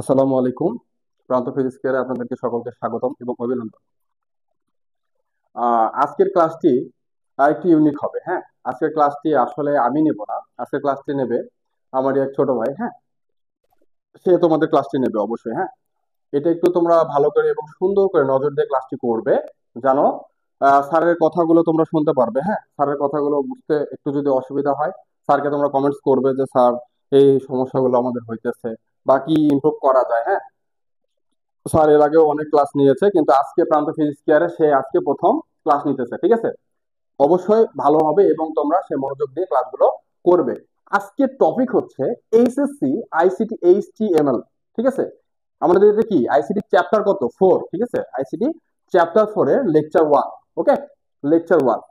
আসসালামু আলাইকুম। প্রান্ত ফিজিক্স কেয়ারে আপনাদেরকে সকলকে স্বাগতম এবং অভিনন্দন। আজকের ক্লাসটি আরেকটি ইউনিক হবে। হ্যাঁ, আজকের ক্লাসটি আসলে আমি নেব না। আজকের ক্লাসটি নেবে আমারই এক ছোট ভাই। হ্যাঁ, সে তোমাদের ক্লাসটি নেবে অবশ্যই। হ্যাঁ, এটা একটু তোমরা ভালো করে এবং সুন্দর করে নজর দিয়ে ক্লাসটি করবে, জানো। স্যারের কথাগুলো তোমরা শুনতে পারবে। হ্যাঁ, স্যারের কথাগুলো বুঝতে একটু যদি অসুবিধা হয়, স্যারকে তোমরা কমেন্টস করবে যে স্যার এই সমস্যাগুলো আমাদের হইতেছে বা কি ইমপ্রুভ করা যায়। হ্যাঁ, স্যার এর আগেও অনেক ক্লাস নিয়েছে, কিন্তু আজকে প্রান্ত ফিজিক্স কেয়ারে সে আজকে প্রথম ক্লাস নিতেছে। ঠিক আছে, অবশ্যই ভালো হবে এবং তোমরা সে মনোযোগ দিয়ে ক্লাসগুলো করবে। আজকের টপিক হচ্ছে এইচএসসি আইসিটি এইচটিএমএল। ঠিক আছে, আমাদের এটা কি আইসিটি চ্যাপ্টার কত 4। ঠিক আছে, আইসিটি চ্যাপ্টার 4 এর লেকচার 1। ওকে, লেকচার 1।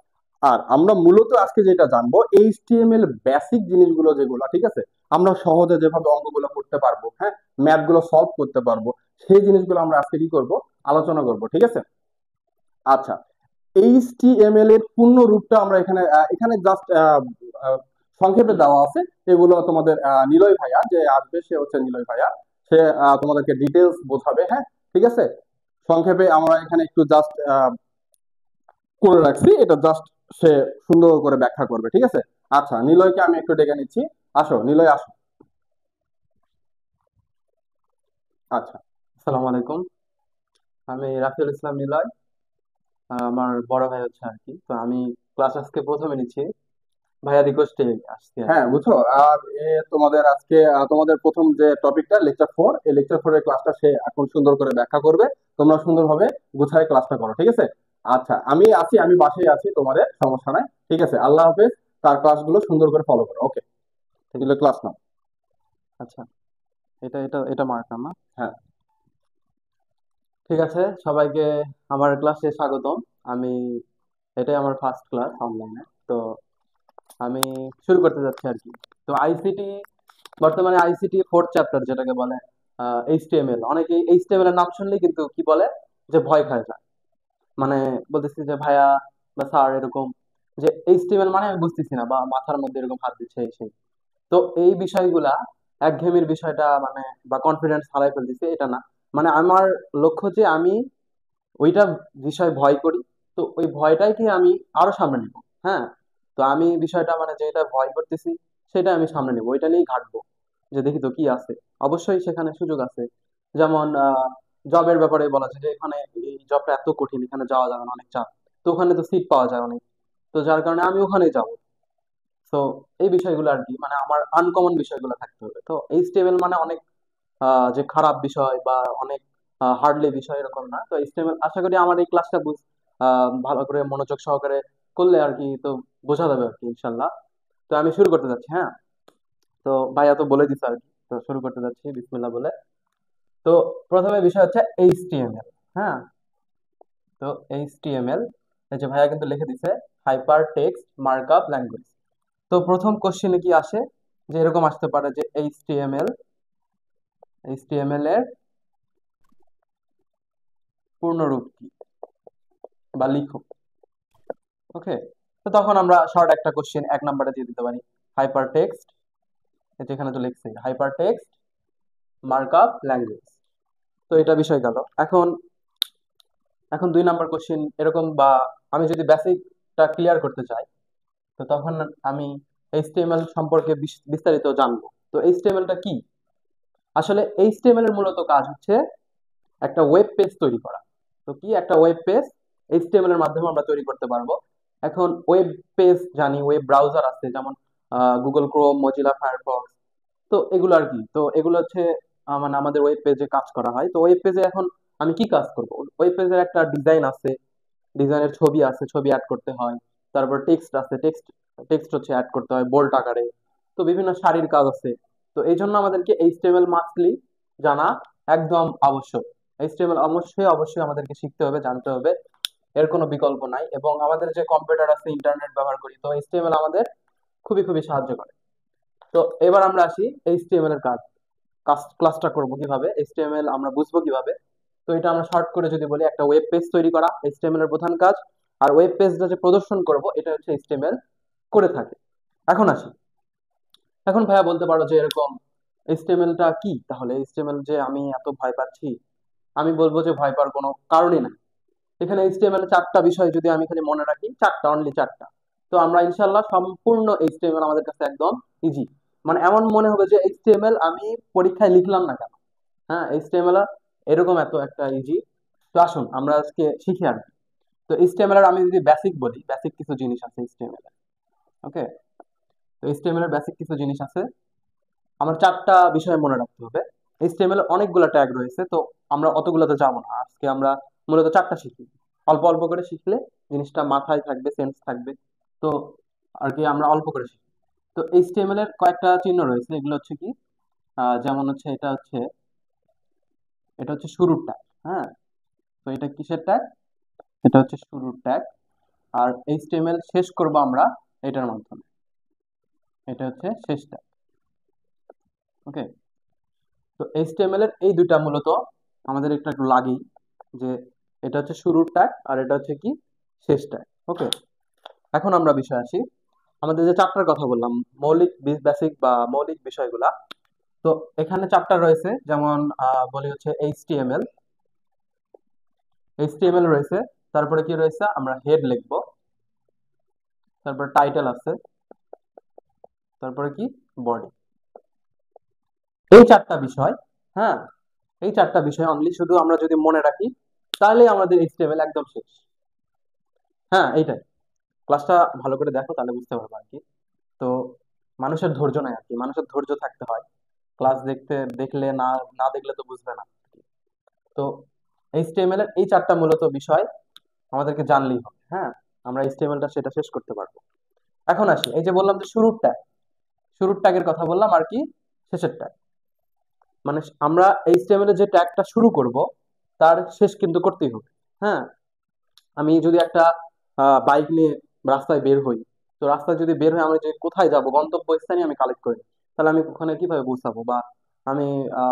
আর আমরা মূলত আজকে যেটা জানবো এইচটিএমএল বেসিক জিনিসগুলো যেগুলো, ঠিক আছে, আমরা সহজে যেভাবে অঙ্কগুলো করতে পারবো, হ্যাঁ, ম্যাথ গুলো সলভ করতে পারবো, সেই জিনিসগুলো আমরা আজকে কি করবো, আলোচনা করব। ঠিক আছে, আচ্ছা। এইচটিএমএল এর পূর্ণ রূপটা আমরা এখানে এখানে জাস্ট সংক্ষেপে দেওয়া আছে। এগুলো তোমাদের নিলয় ভাইয়া যে আসবে, সে হচ্ছে নিলয় ভাইয়া, সে তোমাদেরকে ডিটেলস বোঝাবে। হ্যাঁ, ঠিক আছে, সংক্ষেপে আমরা এখানে একটু জাস্ট করে রাখছি, এটা জাস্ট সে সুন্দর করে ব্যাখ্যা করবে। ঠিক আছে, আচ্ছা, নিলয়কে আমি একটু ডেকে নিচ্ছি। আসো নিলয়, আসো। আচ্ছা, আসসালামু আলাইকুম। আমি রাফিউল ইসলাম নিলয়। আমার বড় ভাই হচ্ছে আর কি। তো আমি ক্লাস আজকে প্রথমে নিচ্ছি, ভাইয়া রিকোয়েস্টে আসছি আর হ্যাঁ, কি। বুঝছো। আর তোমাদের আজকে তোমাদের প্রথম যে টপিকটা লেকচার 4, এই লেকচার 4 এর ক্লাসটা সে এখন সুন্দর করে ব্যাখ্যা করবে। তোমরা সুন্দরভাবে গুছায় ক্লাসটা করো। ঠিক আছে, আচ্ছা, আমি আছি, আমি বাসায় আছি, তোমাদের সমস্যা নাই। ঠিক আছে, আল্লাহ হাফেজ। তার ক্লাসগুলো সুন্দর করে ফলো করো। ওকে, ঠিক দিলে আছে। ক্লাস নাও। আচ্ছা, এটা মার্কার না? হ্যাঁ, ঠিক আছে, সবাইকে আমার ক্লাসে স্বাগতম। আমি এটাই আমার ফার্স্ট ক্লাস অনলাইনে। তো আমি শুরু করতে যাচ্ছি আর কি। তো আইসিটি, বর্তমানে আইসিটি ফোর্থ চ্যাপ্টার যেটাকে বলে এইচটিএমএল। অনেকেই এইচটিএমএল এর নাম শুনলেই কিন্তু কি বলে, যে ভয় খায় যায়। মানে বলতেছি যে ভাইয়া বা স্যার এরকম, যে এইচটিএমএল মানে আমি বুঝতেছি না, বা মাথার মধ্যে এরকম হাত দিচ্ছে এই সেই। তো এই বিষয়গুলা, একঘেয়েমির বিষয়টা মানে, বা কনফিডেন্স হারাই ফেলতেছে এটা না। মানে আমার লক্ষ্য যে আমি ওইটা বিষয় ভয় করি, তো ওই ভয়টাকে আমি আরো সামনে নিব। হ্যাঁ, তো আমি বিষয়টা মানে যেটা ভয় করতেছি সেটা আমি সামনে নিব, ওইটা নিয়েই ঘাটবো, যে দেখি তো কি আছে। অবশ্যই সেখানে সুযোগ আছে। যেমন জবের ব্যাপারে বলা যায় যে এখানে এই জবটা এত কঠিন, এখানে যাওয়া যাবে না, অনেক চাপ। তো ওখানে তো সিট পাওয়া যায় অনেক, তো যার কারণে আমি ওখানেই যাব। তো এই বিষয়গুলো আর কি, মানে আমার আনকমন বিষয়গুলো থাকতে হবে। তো এইচটিএমএল মানে অনেক যে খারাপ বিষয় বা অনেক হার্ডলি বিষয় এরকম না। তো এইচটিএমএল আশা করি আমার এই ক্লাসটা ভালো করে মনোযোগ সহকারে করলে আর কি, তো বোঝা যাবে আর কি ইনশাল্লাহ। তো আমি শুরু করতে যাচ্ছি। হ্যাঁ, তো ভাইয়া তো বলে দিচ্ছে আর কি, তো শুরু করতে যাচ্ছি বিসমিল্লাহ বলে। তো প্রথমে বিষয় হচ্ছে এইচটিএমএল। হ্যাঁ, তো এইচটিএমএল, এই যে ভাইয়া কিন্তু লিখে দিছে, হাইপার টেক্সট মার্কআপ ল্যাঙ্গুয়েজ। তো প্রথম কোশ্চেনে কি আসে, যে এরকম আসতে পারে যে এইচটিএমএল, এইচটিএমএল এর পূর্ণরূপ কি, বা লিখো। ওকে, তো তখন আমরা শর্ট একটা কোশ্চেন এক নাম্বারে দিয়ে দিতে পারি, হাইপার টেক্সট, যেখানে তো লিখছি হাইপার টেক্সট মার্কআপ ল্যাঙ্গুয়েজ। তো এটা বিষয় গেল। এখন এখন 2 নাম্বার কোশ্চেন এরকম, বা আমি যদি বেসিকটা ক্লিয়ার করতে চাই, তো তখন আমি এইচটিএমএল সম্পর্কে বিস্তারিত জানবো। তো এইচটিএমএলটা কি? আসলে এইচটিএমএল এর মূলত কাজ হচ্ছে একটা ওয়েব পেজ তৈরি করা। তো কি একটা ওয়েব পেজ এইচটিএমএল এর মাধ্যমে আমরা তৈরি করতে পারবো। এখন ওয়েব পেজ জানি, ওয়েব ব্রাউজার আছে, যেমন গুগল ক্রোম, মজিলা ফায়ারফক্স। তো এগুলো আর কি, তো এগুলো হচ্ছে মানে আমাদের ওয়েব পেজে কাজ করা হয়। তো ওয়েব পেজে এখন আমি কি কাজ করব? ওয়েব পেজের একটা ডিজাইন আছে, ডিজাইনের ছবি আছে, ছবি অ্যাড করতে হয়। তারপর টেক্সট আছে, টেক্সট টেক্সট হচ্ছে অ্যাড করতে হয় বোল্ড আকারে। তো বিভিন্ন সারির কাজ আছে। তো এই জন্য আমাদেরকে এইচটিএমএল মাস্টলি জানা একদম আবশ্যক। এইচটিএমএল অবশ্যই অবশ্যই আমাদেরকে শিখতে হবে, জানতে হবে, এর কোনো বিকল্প নাই। এবং আমাদের যে কম্পিউটার আছে, ইন্টারনেট ব্যবহার করি, তো এইচটিএমএল আমাদের খুবই খুবই সাহায্য করে। তো এবার আমরা আসি এইচটিএমএল এর কাজ, ক্লাসটা করব কিভাবে, এইচটিএমএল আমরা বুঝবো কিভাবে। তো এটা আমরা শর্ট করে যদি বলি, একটা ওয়েব পেজ তৈরি করা এইচটিএমএল এর প্রধান কাজ। আর ওয়েব পেজটা যে প্রদর্শন করব, এটা হচ্ছে এইচটিএমএল করে থাকে। এখন আসি, এখন ভাইয়া বলতে পারো যে এরকম এইচটিএমএলটা কি তাহলে? এইচটিএমএল যে আমি এত ভয় পাচ্ছি, আমি বলবো যে ভয় পাওয়ার কোনো কারণই নাই। এখানে এইচটিএমএল এর চারটা বিষয় যদি আমি খালি মনে রাখি, চারটা, অনলি চারটা, তো আমরা ইনশাল্লাহ সম্পূর্ণ এইচটিএমএল আমাদের কাছে একদম ইজি। মানে এমন মনে হবে যে এইচটিএমএল আমি পরীক্ষায় লিখলাম না কেন। হ্যাঁ, এইচটিএমএল এরকম এত একটা ইজি। তো আসুন আমরা আজকে শিখি আর কি। তো এইচটিএমএল এর আমি যদি বেসিক বলি, বেসিক কিছু জিনিস আছে এইচটিএমএল এর। ওকে, তো এইচটিএমএল এর বেসিক কিছু জিনিস আছে, আমার চারটা বিষয় মনে রাখতে হবে। এইচটিএমএল এর অনেকগুলো ট্যাগ রয়েছে, তো আমরা অতগুলোতে যাবো না, আজকে আমরা মূলত চারটা শিখি। অল্প অল্প করে শিখলে জিনিসটা মাথায় থাকবে, সেন্স থাকবে। তো আর কি আমরা অল্প করে শিখি। তো এইচটিএমএল এর কয়েকটা চিহ্ন রয়েছে, এগুলো হচ্ছে কি, যেমন হচ্ছে এটা হচ্ছে শুরুর ট্যাগ। হ্যাঁ, তো এটা কিসের ট্যাগ? এটা হচ্ছে শুরুর ট্যাগ। আর এইচটিএমএল শেষ করব আমরা এটার মাধ্যমে, এটা হচ্ছে শেষ ট্যাগ। ওকে, তো এইচটিএমএল এর এই দুইটা মূলত আমাদের একটু একটু লাগেই, যে এটা হচ্ছে শুরুর ট্যাগ আর এটা হচ্ছে কি, শেষ ট্যাগ। ওকে, এখন আমরা বিষয় আসি। আমাদের যে চারটার কথা বললাম, মৌলিক বেসিক বা মৌলিক বিষয়গুলা, তো এখানে চ্যাপ্টার রয়েছে, যেমন বলি হচ্ছে এইচটিএমএল, এইচটিএমএল রয়েছে। তারপরে কি রয়েছে, আমরা হেড লিখবো, তারপরে টাইটেল আছে, তারপরে কি, বডি। এই চারটা বিষয়, হ্যাঁ, এই চারটা বিষয় অনলি শুধু আমরা যদি মনে রাখি, তাহলে আমাদের এইচটিএমএল একদম শেষ। হ্যাঁ, এইটাই। ক্লাসটা ভালো করে দেখো, তাহলে বুঝতে পারবে আর কি। তো মানুষের ধৈর্য নাই আর কি, মানুষের ধৈর্য থাকতে হয়। ক্লাস দেখলে না, না দেখলে তো বুঝবে না। তো এইচটিএমএল এর এই চারটা মূলত বিষয় আমাদেরকে জানলেই হবে। হ্যাঁ, আমরা এইচটিএমএলটা সেটা শেষ করতে পারবো। এখন আসি, এই যে বললাম যে শুরুর ট্যাগ, শুরুর ট্যাগের কথা বললাম আর কি, শেষের ট্যাগ। মানে আমরা এইচটিএমএল এর যে ট্যাগটা শুরু করব, তার শেষ কিন্তু করতেই হবে। হ্যাঁ, আমি যদি একটা বাইক নিয়ে রাস্তায় বের হই, তো রাস্তায় যদি বের হই, আমি যে কোথায় যাব, গন্তব্যস্থানে আমি কালেক্ট করি, তাহলে আমি ওখানে কিভাবে পৌঁছাবো, বা আমি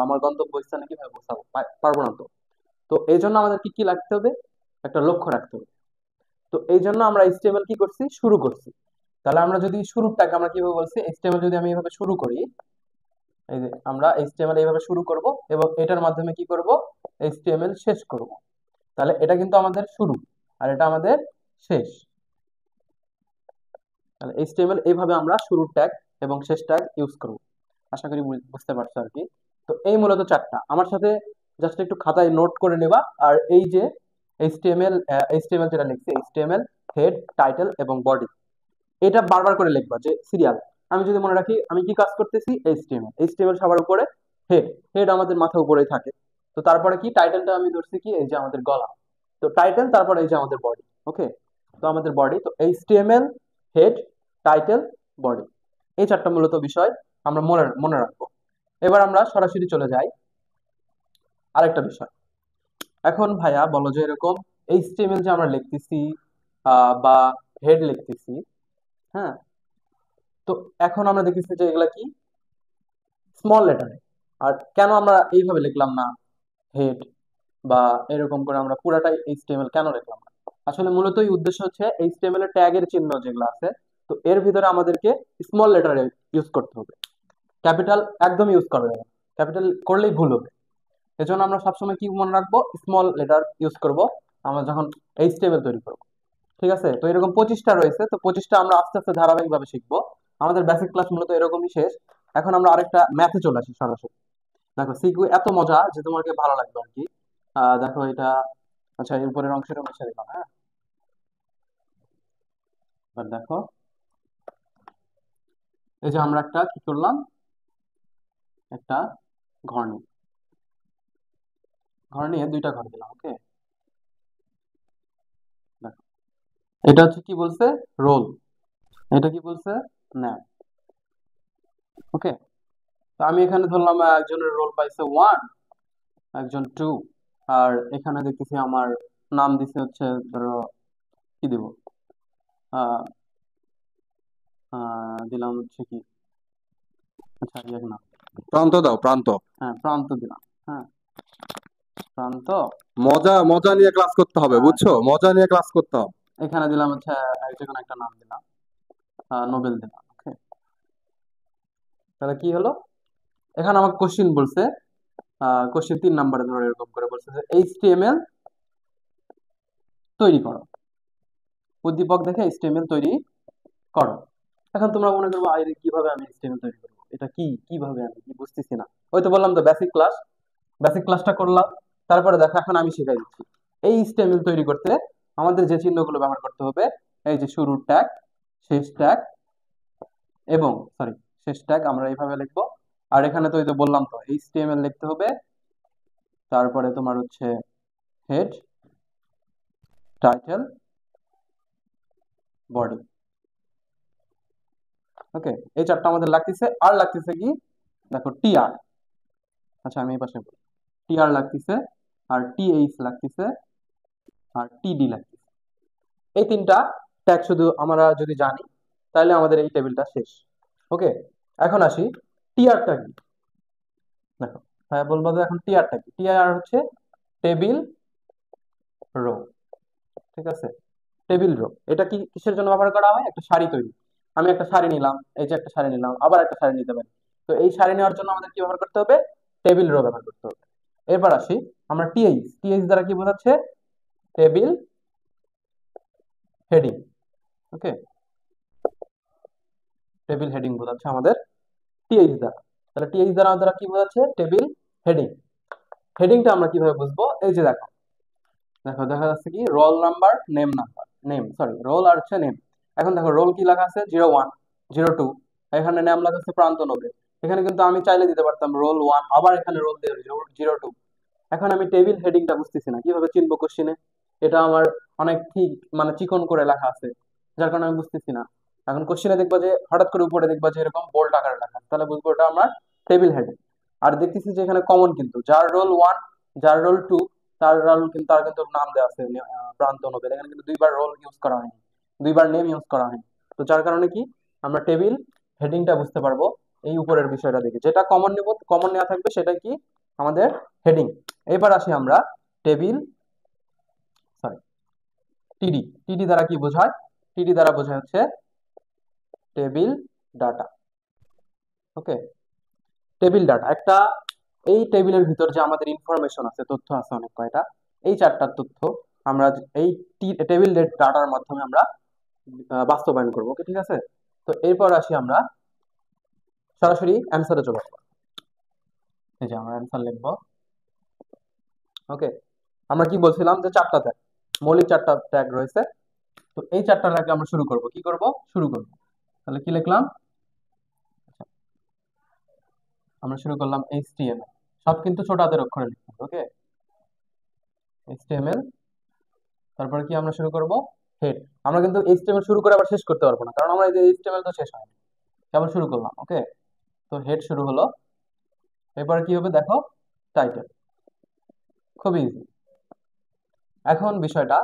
আমার গন্তব্যস্থানে কিভাবে পৌঁছাবো, পারবো না তো। তো এই জন্য আমাদের কি কি রাখতে হবে, একটা লক্ষ্য রাখতে হবে। তো এই জন্য আমরা এইচটিএমএল কি করছি, শুরু করছি। তাহলে আমরা যদি শুরুটাকে আমরা কিভাবে বলছি, এইচটিএমএল যদি আমি এভাবে শুরু করি, এই যে আমরা এইচটিএমএল এইভাবে শুরু করব এবং এটার মাধ্যমে কি করব, এইচটিএমএল শেষ করব। তাহলে এটা কিন্তু আমাদের শুরু, আর এটা আমাদের শেষ। তাহলে এইচটিএমএল এইভাবে আমরা শুরুর ট্যাগ এবং শেষ ট্যাগ ইউজ করব। আশা করি বুঝতে পারছো আর কি। তো এই মূলত চারটা, আমার সাথে জাস্ট একটু খাতায় নোট করে নেবা। আর এই যে এইচটিএমএল, এইচটিএমএল যেটা লিখছি, এইচটিএমএল হেড, টাইটেল এবং বডি, এটা বারবার করে লিখবা, যে সিরিয়াল। আমি যদি মনে রাখি আমি কি কাজ করতেছি, এইচটিএমএল, এইচটিএমএল সবার উপরে, হেড, হেড আমাদের মাথা উপরেই থাকে। তো তারপরে কি, টাইটেলটা আমি ধরছি কি, এই যে আমাদের গলা, তো টাইটেল, তারপরে এই যে আমাদের বডি। ওকে, তো আমাদের বডি, তো এইচটিএমএল, হেড, টাইটেল, বডি, এই চারটা মূলত বিষয় আমরা মনে মনে রাখবো। এবার আমরা সরাসরি চলে যাই আরেকটা বিষয়। এখন ভাইয়া বলো যে এরকম এইচটিএমএল যে আমরা লিখতেছি বা হেড লিখতেছি, হ্যাঁ, তো এখন আমরা দেখতেছি যে এগুলা কি, স্মল লেটারে। আর কেন আমরা এইভাবে লিখলাম না হেড, বা এরকম করে আমরা পুরাটাই এইচটিএমএল কেন লিখলাম না? আসলে মূলত এই উদ্দেশ্য হচ্ছে এইচটিএমএল এর ট্যাগের চিহ্ন যেগুলো আছে, তো এর ভিতরে আমাদেরকে স্মল লেটারে ইউজ করতে হবে, ক্যাপিটাল একদম ইউজ করা যাবে না, ক্যাপিটাল করলেই ভুল হবে। এজন্য আমরা সবসময় কি মনে রাখবো, স্মল লেটার ইউজ করব আমরা যখন এইচটিএমএল তৈরি করব। ঠিক আছে, তো এরকম 25টা রয়েছে, তো 25টা আমরা আস্তে আস্তে ধারাবাহিকভাবে শিখবো। আমাদের বেসিক ক্লাস মূলত এরকমই শেষ। এখন আমরা আরেকটা ম্যাথে চলে আসি সরাসরি। দেখো সিকিউ এত মজা যে তোমাকে ভালো লাগবে আর কি। দেখো এটা, আচ্ছা এই উপরের অংশটা মুছে দিলাম। হ্যাঁ, এবার দেখো, এই যে আমরা একটা কি করলাম, একটা ঘর নিই, ঘর নিয়ে দুইটা ঘর দিলাম। ওকে, দেখো এটা হচ্ছে কি বলছে, রোল, এটা কি বলছে, ন্যাম। ওকে, তো আমি এখানে ধরলাম একজনের রোল পাইছে 1, একজন 2, আর এখানে দেখতেছি আমার নাম দিছে হচ্ছে, ধরো কি দিব, আহ দিলাম হচ্ছে কি, আচ্ছা ইয়ে নাম, প্রান্ত দাও, প্রান্ত। হ্যাঁ প্রান্ত দিলাম। হ্যাঁ, প্রান্ত। মজা মজা নিয়ে ক্লাস করতে হবে, আর বুঝছো, মজা নিয়ে ক্লাস করতে হবে। এখানে দিলাম হচ্ছে যে কোনো একটা নাম দিলাম, নোবেল দিলাম। ওকে, তাহলে কি হলো, এখানে আমাকে কোশ্চিন বলছে, কোশ্চিন 3 নম্বরে ধরে এরকম করে বলছে যে এইচটিএমএল তৈরি করো, উদ্দীপক দেখে এইচটিএমএল তৈরি করো। এখন তোমরা মনে করবো আরে কিভাবে আমি এইচটিএমএল তৈরি করবো, এটা কি, কিভাবে, আমি কি বুঝতেছি না। ওই তো বললাম তো বেসিক ক্লাস, বেসিক ক্লাসটা করলাম। তারপরে দেখো এখন আমি শিখাই দিচ্ছি। এই এইচটিএমএল তৈরি করতে আমাদের যে চিহ্নগুলো ব্যবহার করতে হবে, এই যে শুরুর ট্যাগ, শেষ ট্যাগ, এবং সরি শেষ ট্যাগ আমরা এইভাবে লিখবো। আর এখানে তো ওই তো বললাম তো এইচটিএমএল লিখতে হবে, তারপরে তোমার হচ্ছে হেড, টাইটেল, বডি। ওকে, এই চারটা আমাদের লাগতেছে। আর লাগতেছে কি, দেখো টিআর, আচ্ছা আমি এই পাশে টিআর লাগতেছে, আর টিএইচ লাগতেছে, আর টিডি লাগতেছে। এই 3টা ট্যাগ শুধু আমরা যদি জানি তাহলে আমাদের এই টেবিলটা শেষ। ওকে, এখন আসি টিআরটা কি। দেখো হ্যাঁ বলবো যে এখন টিআরটা কি, টিআর হচ্ছে টেবিল রো। ঠিক আছে, টেবিল রো এটা কি কিসের জন্য ব্যবহার করা হয়, একটা সারি তৈরি। আমি একটা সারি নিলাম, এই যে একটা সারি নিলাম, আবার একটা সারি নিতে পারি। তো এই সারি নেওয়ার জন্য আমাদের কি ব্যবহার করতে হবে, টেবিল রো ব্যবহার করতে হবে। এরপর আসি আমরা টিএইচ, টিএইচ দ্বারা কি বোঝাচ্ছে, টেবিল হেডিং। ওকে, টেবিল হেডিং বোঝাচ্ছে আমাদের টিএইচ দ্বারা। তাহলে টিএইচ দ্বারা আমাদের কি বোঝাচ্ছে, টেবিল হেডিং। হেডিংটা আমরা কিভাবে বুঝবো, এই যে দেখো, দেখো দেখা যাচ্ছে কি roll number, name sorry roll আর হচ্ছে নেম। এখন দেখো রোল কি লেখা আছে, 01, 02। এখানে নাম লেখা আছে প্রান্ত নবে। এখানে কিন্তু আমি চাইলে দিতে পারতাম রোল 1, আবার এখানে রোল 02। এখন আমি টেবিল হেডিংটা বুঝতেছি না, কিভাবে চিনবো কোশ্চিনে, এটা আমার অনেক ঠিক মানে চিকন করে লেখা আছে, যার কারণে আমি বুঝতেছি না। এখন কোশ্চিনে দেখবা যে হঠাৎ করে উপরে দেখবা যে এরকম বোল্ড আকারে লেখা আছে, তাহলে বুঝবো এটা আমার টেবিল হেডিং। আর দেখতেছি যে এখানে কমন কিন্তু যার রোল 1, যার রোল 2, তার রোল কিন্তু তার কিন্তু নাম দেওয়া আছে প্রান্ত নোবেল। এখানে কিন্তু দুইবার রোল ইউজ করা হয়নি, দুইবার নেম ইউজ করা হয়নি। তো যার কারণে কি আমরা টেবিল হেডিংটা বুঝতে পারবো এই উপরের বিষয়টা দেখে, যেটা কমন নেব, কমন নেওয়া থাকবে সেটা কি আমাদের হেডিং। এবার আসি আমরা টেবিল সরি টিডি, টিডি দ্বারা কি বোঝায়, টিডি দ্বারা বোঝায় হচ্ছে টেবিল ডাটা। ওকে, টেবিল ডাটা একটা, এই টেবিলের ভিতর যে আমাদের ইনফরমেশন আছে, তথ্য আছে অনেক কয়টা, এই চারটার তথ্য আমরা এই টেবিল ডাটার মাধ্যমে আমরা বাস্তবায়ন করবো। ওকে ঠিক আছে, তো এরপর আসি আমরা সরাসরি অ্যান্সারে চলে আসবো। এই যে আমরা অ্যান্সার লিখবো। ওকে, আমরা কি বলছিলাম যে চারটা ট্যাগ, মৌলিক চারটা ট্যাগ রয়েছে। তো এই চারটা ট্যাগ আমরা শুরু করব, কি করব, শুরু করব। তাহলে কি লিখলাম, আমরা শুরু করলাম এইচটিএমএল, সব কিন্তু ছোট হাতের অক্ষরে লিখতে হবে। ওকে, এইচটিএমএল, তারপরে কি আমরা শুরু করব, হেড। আমরা কিন্তু এইচটিএমএল শুরু করে আবার শেষ করতে পারবো না, কারণ আমরা এই যে এইচটিএমএল তো শেষ হয়নি, কেবল শুরু করলাম। ওকে, তো হেড শুরু হলো। এরপরে কি হবে দেখো, টাইটেল, খুবই ইজি। এখন বিষয়টা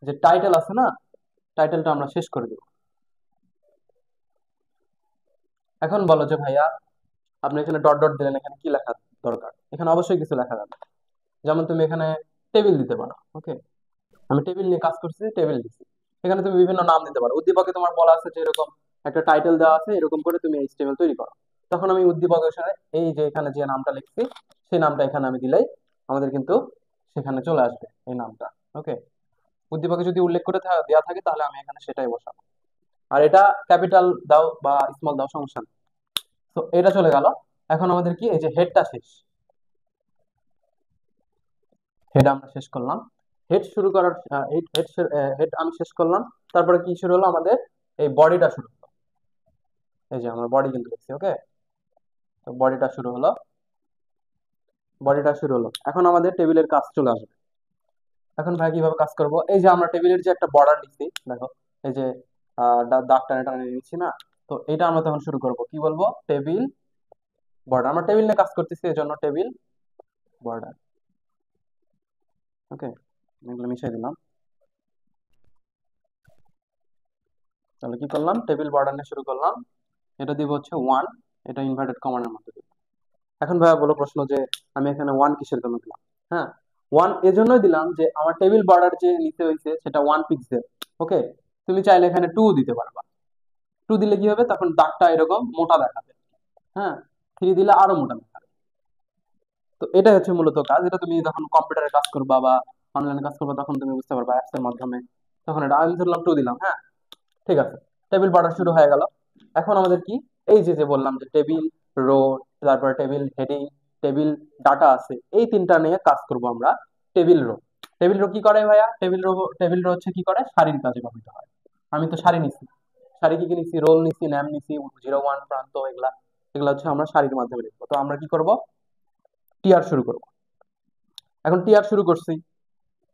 যে টাইটেল আছে না, টাইটেলটা আমরা শেষ করে দেব। এখন বলো যে ভাইয়া আপনি এখানে ডট ডট দিলেন, এখানে কি লেখা দরকার, এখানে অবশ্যই কিছু লেখা যাবে। যেমন তুমি এখানে টেবিল দিতে পারো। ওকে, আমি টেবিল নিয়ে কাজ করছি, টেবিল দিচ্ছি। এখানে তুমি বিভিন্ন নাম দিতে পারো, উদ্দীপকে তোমার বলা আছে যে এরকম একটা টাইটেল দেওয়া আছে, এরকম করে তুমি এইচটিএমএল তৈরি করো। তখন আমি উদ্দীপকের সাথে এই যে এখানে যে নামটা লিখছি, সেই নামটা এখানে আমি দিলেই আমাদের কিন্তু সেখানে চলে আসবে এই নামটা। ওকে, উদ্দীপকে যদি উল্লেখ করে দেওয়া থাকে তাহলে আমি এখানে সেটাই বসাবো। আর এটা ক্যাপিটাল দাও বা স্মল দাও, সমস্যা নেই। তো এটা চলে গেল। এখন আমাদের কি, এই যে হেডটা শেষ, হেড আমরা শেষ করলাম। হেড শুরু করার হেড হেড হেড আমি শেষ করলাম। তারপরে কি শুরু হলো আমাদের, এই বডিটা শুরু হলো। এই যে আমরা বডি কিন্তু লিখছি। ওকে, তো বডিটা শুরু হলো, বডিটা শুরু হলো। এখন আমাদের টেবিলের কাজ চলে আসবে। এখন ভাই কিভাবে কাজ করব, এই যে আমরা টেবিলের যে একটা বর্ডার নিচ্ছি, দেখো এই যে দাগ টানে টানে নিচ্ছি না, তো এটা আমরা তখন শুরু করব, কি বলবো, টেবিল বর্ডার। আমরা টেবিল নিয়ে কাজ করতেছি, এই জন্য টেবিল বর্ডার। ওকে, এগুলো মিশিয়ে দিলাম। তাহলে কি করলাম, টেবিল বর্ডার নিয়ে শুরু করলাম। এটা দিব হচ্ছে 1, এটা ইনভার্টেড কমানের মধ্যে দিব। এখন ভাইয়া বলো প্রশ্ন যে আমি এখানে 1 কিসের জন্য দিলাম। হ্যাঁ, 1 এজন্যই দিলাম যে আমার টেবিল বর্ডার যে নিতে হয়েছে সেটা 1 পিক্সেল। ওকে, তুমি চাইলে এখানে 2 দিতে পারবা। 2 দিলে কি হবে, তখন দাগটা এরকম মোটা দেখাবে। হ্যাঁ, 3 দিলে আরো মোটা দেখাবে। তো এটাই হচ্ছে মূলত কাজ। এটা তুমি যখন কম্পিউটারে কাজ করবা বা অনলাইনে কাজ করবা তখন তুমি বুঝতে পারবা অ্যাপস এর মাধ্যমে। তখন এটা আমি ধরলাম 2 দিলাম, হ্যাঁ ঠিক আছে, টেবিল বর্ডার শুরু হয়ে গেল। এখন আমাদের কি, এই যে যে বললাম যে টেবিল রো, তারপরে টেবিল হেডিং, টেবিল ডাটা আছে, এই তিনটা নিয়ে কাজ করব আমরা। টেবিল রো, টেবিল রো কি করে ভাইয়া? টেবিল রো হচ্ছে কি করে, সারির কাজে ব্যবহৃত হয়। আমি তো সারি নিছি, সারি কি কি নিছি, রোল নিছি, নাম নিছি, 01 প্রান্ত, এগুলা এগুলা হচ্ছে আমরা সারির মাধ্যমে লিখবো। তো আমরা কি করব, টিআর শুরু করব। এখন টিআর শুরু করছি,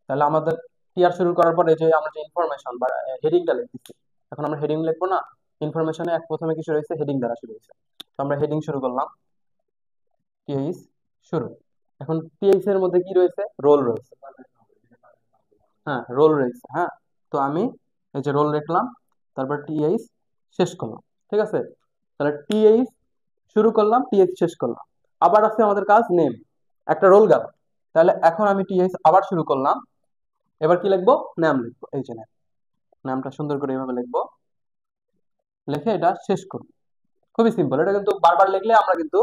তাহলে আমাদের টিআর শুরু করার পরে যে আমরা যে ইনফরমেশন বা হেডিংটা লিখতেছি, এখন আমরা হেডিং লিখবো না, ইনফরমেশনে এক প্রথমে কি শুরু হয়েছে, হেডিং দ্বারা শুরু হয়েছে। তো আমরা হেডিং শুরু করলাম, টিএইচ শুরু। এখন টিএইচ এর মধ্যে কি রয়েছে, রোল রয়েছে, হ্যাঁ রোল রয়েছে, হ্যাঁ। তো আমি এই যে রোল লিখলাম, তারপর টিএইচ শেষ করলাম, ঠিক আছে। তাহলে টিএইচ শুরু করলাম, টিএইচ শেষ করলাম। আবার আছে আমাদের কাজ নেম, একটা রোল গেল। তাহলে এখন আমি টিএইচ আবার শুরু করলাম, এবার কি লিখবো, নাম লিখবো, এই যে নাম, নামটা সুন্দর করে এইভাবে লিখবো, লিখে এটা শেষ করবো। খুবই সিম্পল, এটা কিন্তু বারবার লিখলে আমরা কিন্তু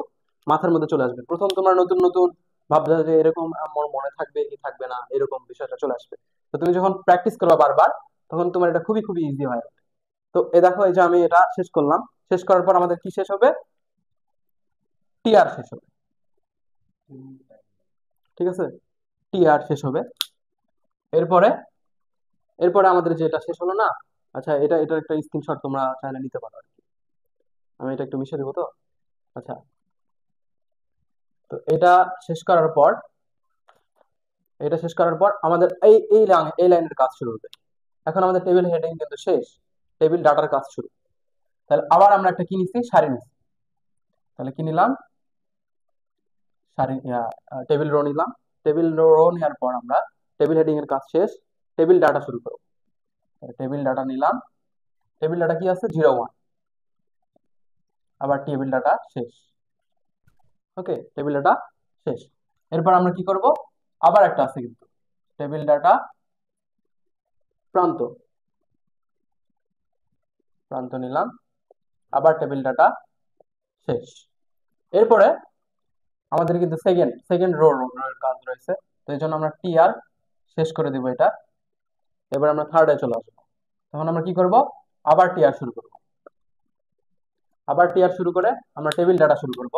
মাথার মধ্যে চলে আসবে। প্রথম তোমরা নতুন নতুন ভাববে যে এরকম আমার মনে থাকবে কি থাকবে না, এরকম বিষয়টা চলে আসবে। তো তুমি যখন প্র্যাকটিস করবা বারবার, তখন তোমার এটা খুবই খুবই ইজি হয়। তো এ দেখো, এই যে আমি এটা শেষ করলাম, শেষ করার পর আমাদের কি শেষ হবে, টিআর শেষ হবে, ঠিক আছে, টিআর শেষ হবে। এরপরে এরপরে আমাদের যেটা শেষ হলো না, আচ্ছা এটার একটা স্ক্রিনশট তোমরা চাইলে নিতে পারো আর কি। আমি এটা একটু মিশিয়ে দেবো তো। আচ্ছা, তো এটা শেষ করার পর, এটা শেষ করার পর আমাদের এই লাইনের কাজ শুরু হবে। এখন আমাদের টেবিল হেডিং কিন্তু শেষ, টেবিল ডাটার কাজ শুরু। তাহলে আবার আমরা একটা কি নিচ্ছি, সারি নিচ্ছি। তাহলে কি নিলাম, সারি, টেবিল রো নিলাম। টেবিল রো নেওয়ার পর আমরা টেবিল হেডিং এর কাজ শেষ, টেবিল ডাটা শুরু করব। টেবিল ডাটা নিলাম, টেবিল ডাটা কি আছে, 01, আবার টেবিল ডাটা শেষ, ওকে, টেবিল ডাটা শেষ। এরপর আমরা কি করব, আবার একটা আছে কিন্তু, টেবিল ডাটা প্রান্ত, প্রান্ত নিলাম, আবার টেবিল ডাটা শেষ। এরপরে আমাদের কিন্তু সেকেন্ড সেকেন্ড রো কাজ রয়েছে। তো এই জন্য আমরা টিআর শেষ করে দিব এটা। এবার আমরা থার্ডে চলে আসবো। তখন আমরা কি করব, আবার টিআর শুরু করব, আবার টিআর শুরু করে আমরা টেবিল ডাটা শুরু করব।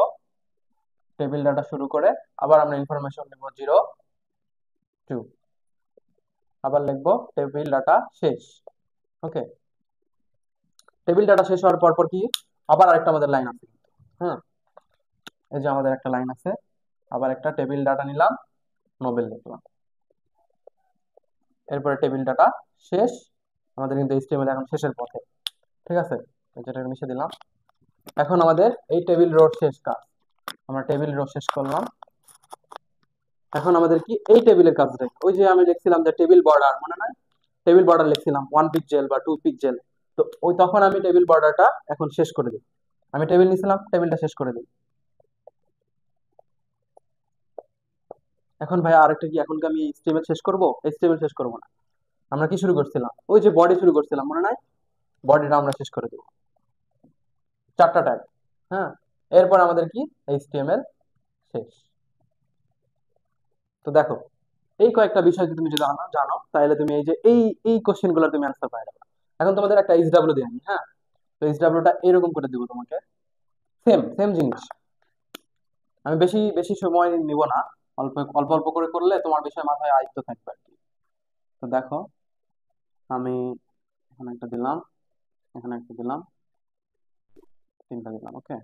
টেবিল ডাটা শুরু করে আবার আমরা ইনফরমেশন লিখব 02, আবার লিখবো টেবিল ডাটা শেষ, ওকে। টেবিল ডাটা শেষ হওয়ার পর পর কি, আবার আরেকটা আমাদের লাইন আছে, হ্যাঁ এই যে আমাদের একটা লাইন আছে, আবার একটা টেবিল ডাটা নিলাম, নোবেল লিখলাম। এরপরে টেবিল ডাটা শেষ, আমাদের কিন্তু এইচটিএমএল এখন শেষের পথে, ঠিক আছে। যেটা মিশে দিলাম। এখন আমাদের এই টেবিল রো শেষ কাজ, আমরা টেবিল রো শেষ করলাম। এখন আমাদের কি, এই টেবিলের কাজ দেখ, ওই যে আমি লিখছিলাম যে টেবিল বর্ডার, মনে নাই, টেবিল বর্ডার লিখছিলাম 1 পিক্সেল বা 2 পিক্সেল। তো ওই তখন আমি টেবিল বর্ডারটা এখন শেষ করে দিই। আমি টেবিল নিছিলাম, টেবিলটা শেষ করে দিই। এখন ভাই আরেকটা কি, এখন কি আমি এইচটিএমএল শেষ করব? এইচটিএমএল শেষ করব না, আমরা কি শুরু করছিলাম, ওই যে বডি শুরু করছিলাম, মনে নাই, বডিটা আমরা শেষ করে দেব, 4টা ট্যাগ, হ্যাঁ। এরপর আমাদের কি, এইচটিএমএল শেষ। তো দেখো, এই কয়েকটা বিষয় যদি তুমি যদি জানো জানো তাহলে তুমি এই যে এই কোশ্চেন গুলো তুমি অ্যান্সার পাই যাবে। এখন তোমাদের একটা এইচডাব্লিউ দিয়ে আমি, হ্যাঁ, তো এইচডাব্লিউটা এরকম করে দিব তোমাকে, সেম সেম জিনিস। আমি বেশি বেশি সময় নিব না, অল্প অল্প অল্প করে করলে তোমার বিষয় মাথায় আয়ত্ত থাকবে আর কি। তো দেখো, আমি এখানে একটা দিলাম, এখানে একটা দিলাম, 3টা দিলাম, ওকে,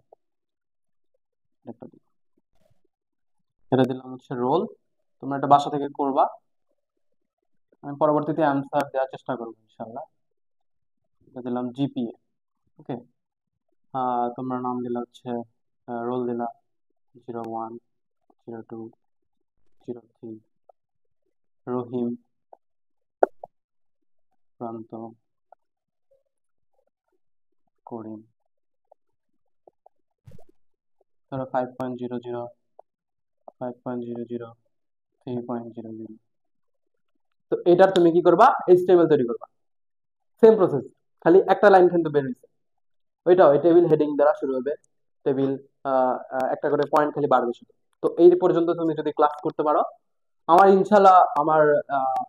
একটা দিলাম, এটা দিলাম হচ্ছে রোল। তোমরা এটা বাসা থেকে করবা, আমি পরবর্তীতে অ্যান্সার দেওয়ার চেষ্টা করবো ইনশাল্লাহ। এটা দিলাম জিপিএ, ওকে। তোমরা নাম দিলা হচ্ছে, রোল দিলা 01, 02, 03, রহিম, প্রান্ত, করিম, ধরো 5.00, 5.00, 3.00। তো এটার তুমি কি করবা, এইচটিএমএল তৈরি করবা, সেম প্রসেস, খালি একটা লাইন কিন্তু বের হয়েছে। ওইটাও এই টেবিল হেডিং দ্বারা শুরু হবে, টেবিল, একটা করে পয়েন্ট খালি বাড়বে শুধু। তো এই পর্যন্ত তুমি যদি ক্লাস করতে পারো, আমার ইনশাল্লাহ আমার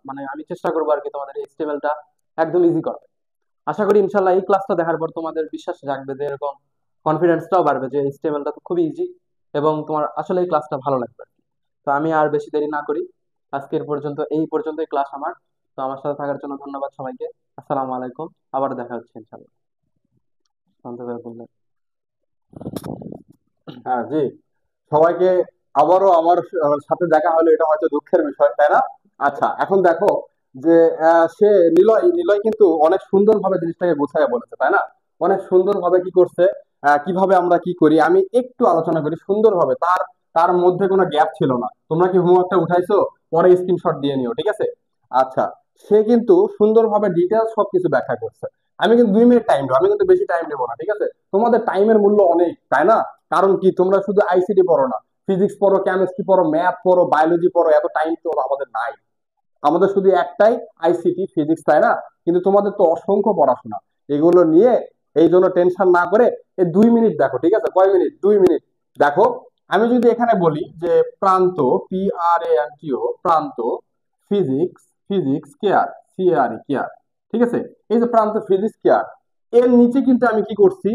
মানে আমি চেষ্টা করবো আর কি তোমাদের এইচটিএমএলটা একদম ইজি করা। আশা করি ইনশাল্লাহ এই ক্লাসটা দেখার পর তোমাদের বিশ্বাস জাগবে, যে এরকম কনফিডেন্সটাও বাড়বে যে এইচটিএমএলটা তো খুবই ইজি, এবং তোমার আসলে এই ক্লাসটা ভালো লাগবে আর কি। তো আমি আর বেশি দেরি না করি, আজকের পর্যন্ত এই পর্যন্তই ক্লাস আমার। তো আমার সাথে থাকার জন্য ধন্যবাদ সবাইকে। আসসালামু আলাইকুম, আবার দেখা হচ্ছে ইনশাল্লাহ। শান্ত ভাই বললেন। হ্যাঁ, জি, সবাইকে আবারও আমার সাথে দেখা হলো, এটা হয়তো দুঃখের বিষয়, তাই না? আচ্ছা, এখন দেখো যে সে নিলয় নিলয় কিন্তু অনেক সুন্দরভাবে জিনিসটাকে গুছাইয়া বলেছে, তাই না? অনেক সুন্দরভাবে কি করছে, কিভাবে আমরা কি করি আমি একটু আলোচনা করি সুন্দরভাবে। তার তার মধ্যে কোনো গ্যাপ ছিল না। তোমরা কি হোমওয়ার্কটা উঠাইছো? পরে স্ক্রিনশট দিয়ে নিও, ঠিক আছে? আচ্ছা, সে কিন্তু সুন্দরভাবে ডিটেলস সবকিছু ব্যাখ্যা করছে। আমি কিন্তু 2 মিনিট টাইম দেবো, আমি কিন্তু বেশি টাইম দেবো না, ঠিক আছে? তোমাদের টাইমের মূল্য অনেক, তাই না? কারণ কি, তোমরা শুধু আইসিটি পড়ো না, ফিজিক্স পড়ো, কেমিস্ট্রি পড়ো, ম্যাথ পড়ো, বায়োলজি পড়ো, এত টাইম তো আমাদের নাই। আমাদের শুধু একটাই আইসিটি ফিজিক্স, তাই না? কিন্তু তোমাদের তো অসংখ্য পড়াশোনা। এগুলো নিয়ে এই জন্য টেনশন না করে এই 2 মিনিট দেখো, ঠিক আছে? কয় মিনিট? 2 মিনিট দেখো। আমি যদি এখানে বলি যে প্রান্ত, PRANTO, প্রান্ত physics, physics care, CARE care, ঠিক আছে? এই যে প্রান্ত ফিজিক্স কেয়ার, এর নিচে কিন্তু আমি কি করছি,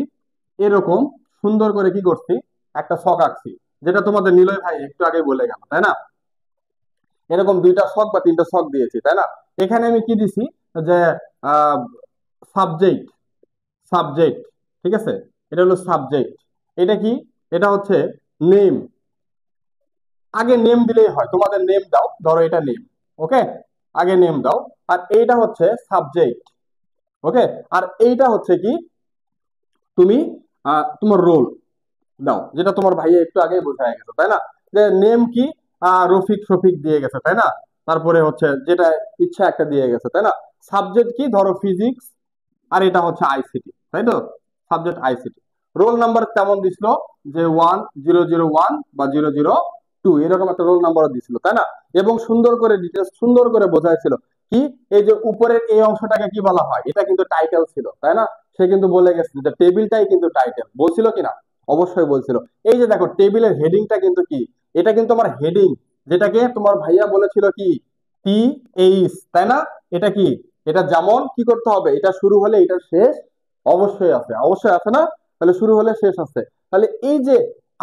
এরকম সুন্দর করে কি করছি, একটা ছক আঁকছি, যেটা তোমাদের নিলয় ভাই একটু আগে বলে গেল, তাই না? এরকম 2টা ছক বা 3টা ছক দিয়েছি, তাই না? এখানে আমি কি দিছি, যে সাবজেক্ট, সাবজেক্ট, ঠিক আছে? এটা হলো সাবজেক্ট। এটা কি? এটা হচ্ছে নেম। আগে নেম দিলেই হয়, তোমাদের নেম দাও, ধরো এটা নেম, ওকে? আগে নেম দাও। আর এইটা হচ্ছে সাবজেক্ট, ওকে? আর এইটা হচ্ছে কি, তুমি তোমার রোল দাও, যেটা তোমার ভাইয়া একটু আগে বোঝায় গেছে, তাই না? যে নেম কি, রফিক শফিক দিয়ে গেছে, তাই না? তারপরে হচ্ছে যেটা ইচ্ছা একটা দিয়ে গেছে, তাই না? সাবজেক্ট কি, ধরো ফিজিক্স, আর এটা হচ্ছে আইসিটি, তাই তো? Subject ICT. রোল নাম্বার তেমন দিছিল, যে 1001 বা 002, এরকম একটা রোল নাম্বারও দিছিল, তাই না? এবং সুন্দর করে ডিটেলস সুন্দর করে বোঝাইছিল কি, এই যে উপরের এই অংশটাকে কি বলা হয়, এটা কিন্তু টাইটেল ছিল, তাই না? সে কিন্তু বলে গেছে যে টেবিলটাই কিন্তু টাইটেল, বলছিল কিনা? অবশ্যই বলছিল। এই যে দেখো টেবিলের হেডিংটা কিন্তু কি, এটা কিন্তু আমার হেডিং, যেটাকে তোমার ভাইয়া বলেছিল কি, TH, তাই না? এটা কি, এটা যেমন কি করতে হবে, এটা শুরু হলে এটা শেষ অবশ্যই আছে, অবশ্যই আছে না? তাহলে শুরু হলে শেষ আছে। তাহলে এই যে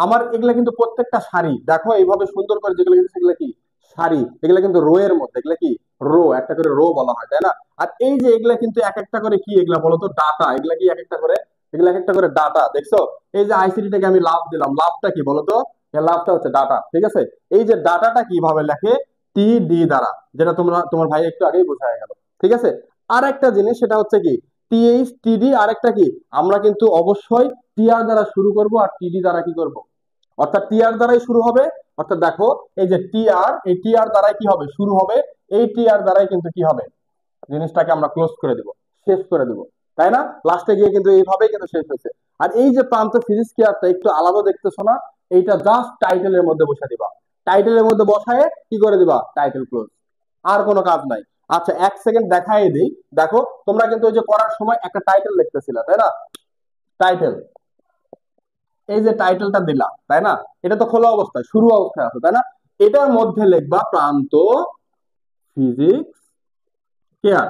আমার এগুলা কিন্তু প্রত্যেকটা সারি দেখো এইভাবে সুন্দর করে যেগুলো কিন্তু, সেগুলো কি সারি, এগুলা কিন্তু রো এর মধ্যে, এগুলা কি রো, একটা করে রো বলা হয়, তাই না? আর এই যে এগুলা কিন্তু এক একটা করে কি, এগুলা বলতো ডাটা, এগুলা কি এক একটা করে, এগুলা এক একটা করে ডাটা, দেখছো? এই যে আইসিটিটাকে আমি লাভ দিলাম, লাভটা কি বলতো? লাভটা হচ্ছে ডাটা, ঠিক আছে? এই যে ডাটাটা কিভাবে লেখে, TD দ্বারা, যেটা তোমার ভাই একটু আগেই বোঝায় গেল, ঠিক আছে? আর একটা জিনিস, সেটা হচ্ছে কি, THTD, আর একটা কি, আমরা কিন্তু অবশ্যই TR দ্বারা শুরু করব, আর TD দ্বারা কি করব, অর্থাৎ TR দ্বারাই শুরু হবে। অর্থাৎ দেখো, এই যে TR, এই TR দ্বারাই কি হবে, শুরু হবে। এই TR দ্বারাই কিন্তু কি হবে, জিনিসটাকে আমরা ক্লোজ করে দিব, শেষ করে দিব, তাই না? লাস্টে গিয়ে কিন্তু এইভাবেই কিন্তু শেষ হয়েছে। আর এই যে প্রান্ত ফিজিক্স কেয়ারটা একটু আলাদা দেখতেছো না, এইটা জাস্ট টাইটেলের মধ্যে বসে দিবা, টাইটেলের মধ্যে বসায় কি করে দিবা, টাইটেল ক্লোজ, আর কোনো কাজ নাই। আচ্ছা, 1 সেকেন্ড দেখাই দিই। দেখো, তোমরা কিন্তু ওই যে পড়ার সময় একটা টাইটেল লিখতেছিলে, তাই না? টাইটেল, এই যে টাইটেলটা দিলা, তাই না? এটা তো খোলা অবস্থায়, শুরু অবস্থায় আছে, তাই না? এটার মধ্যে লিখবা প্রান্ত ফিজিক্স কেয়ার,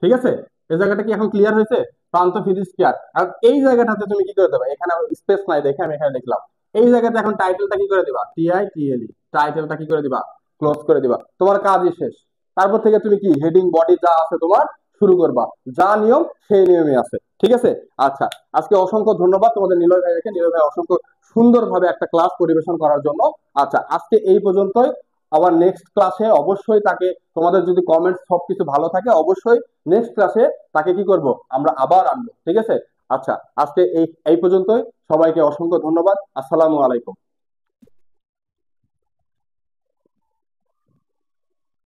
ঠিক আছে? এই জায়গাটা কি এখন ক্লিয়ার হয়েছে? প্রান্ত ফিজিক্স কেয়ার। আর এই জায়গাটাতে তুমি কি করে দেবে, এখানে স্পেস নাই দেখে আমি এখানে লিখলাম। এই জায়গাতে এখন টাইটেলটা কি করে দিবা, TITLE, টাইটেলটা কি করে দিবা, ক্লোজ করে দিবা, তোমার কাজই শেষ। তারপর থেকে তুমি কি হেডিং বডি যা আছে তোমার শুরু করবা, যা নিয়ম সেই নিয়মই আছে, ঠিক আছে? আচ্ছা, আজকে অসংখ্য ধন্যবাদ তোমাদের নিলয় ভাইকে, নিলয় ভাই অসংখ্য সুন্দরভাবে একটা ক্লাস পরিবেশন করার জন্য। আচ্ছা, আজকে এই পর্যন্তই। আবার নেক্সট ক্লাসে অবশ্যই তাকে, তোমাদের যদি কমেন্টস সবকিছু ভালো থাকে, অবশ্যই নেক্সট ক্লাসে তাকে কি করব, আমরা আবার আনবো, ঠিক আছে? আচ্ছা, আজকে এই এই পর্যন্তই। সবাইকে অসংখ্য ধন্যবাদ। আসসালামু আলাইকুম।